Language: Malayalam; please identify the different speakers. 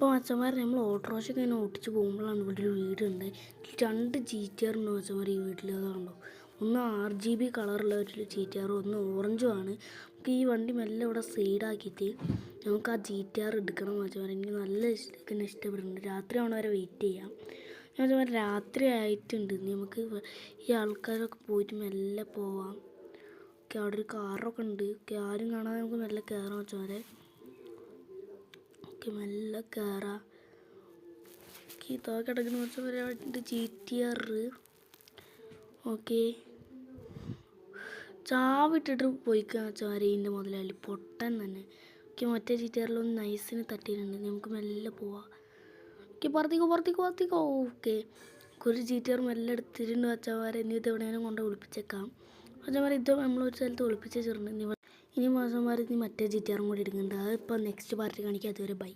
Speaker 1: അപ്പോൾ മച്ചന്മാർ നമ്മൾ ഓട്ടോറിക്ഷയൊക്കെ ഇങ്ങനെ ഓടിച്ച് പോകുമ്പോഴാണ് ഇവിടെ ഒരു വീടുണ്ട്. 2 GTR ഉണ്ട് മച്ചന്മാർ ഈ വീട്ടിൽ. അതുകൊണ്ടോ ഒന്ന് RGB കളറുള്ള ഒരു GTR, ഒന്ന് ഓറഞ്ചുമാണ്. നമുക്ക് ഈ വണ്ടി മെല്ലെ ഇവിടെ സൈഡാക്കിയിട്ട് നമുക്ക് ആ GTR എടുക്കണം മച്ചന്മാർ. എനിക്ക് നല്ല ഇഷ്ടപ്പെടുന്നുണ്ട്. രാത്രി ആവണ വരെ വെയിറ്റ് ചെയ്യാം. മച്ചന്മാർ രാത്രി ആയിട്ടുണ്ട്. നമുക്ക് ഈ ആൾക്കാരൊക്കെ പോയിട്ട് മെല്ലെ പോവാം. ഓക്കെ, അവിടെ ഒരു കാറൊക്കെ ഉണ്ട്. ഓക്കെ, ആരും കാണാതെ നമുക്ക് മെല്ലെ കയറാം മച്ചന്മാരെ. ഓക്കെ, മെല്ലെ കയറാം. ഇതാ കിടക്കുന്ന മച്ചന്മാരെ GTR. ഓക്കെ, ചാവിട്ടിട്ട് പോയിക്കാൻ മച്ചന്മാരെ ഇതിൻ്റെ മുതലാളി പൊട്ടൻ തന്നെ. ഓക്കെ, മറ്റേ GTRലൊന്ന് നൈസിന് തട്ടിയിട്ടുണ്ട്. നമുക്ക് മെല്ലെ പോവാം. ഓക്കെ, പുറത്തേക്കോ. ഓക്കെ, ഒരു GTR മെല്ലെ എടുത്തിട്ടുണ്ട് മച്ചന്മാരെ. ഇനി ഇത് എവിടെയെങ്കിലും കൊണ്ട് ഒളിപ്പിച്ചേക്കാം മച്ചന്മാരെ. ഇത് നമ്മളൊരു സ്ഥലത്ത് ഒളിപ്പിച്ച് വെച്ചിട്ടുണ്ട്. ഇനി മച്ചന്മാർ മറ്റേ GTR കൂടി എടുക്കുന്നുണ്ട്. അതിപ്പോൾ നെക്സ്റ്റ് പാർട്ടി കാണിക്കാം. അതുവരെ ബൈ.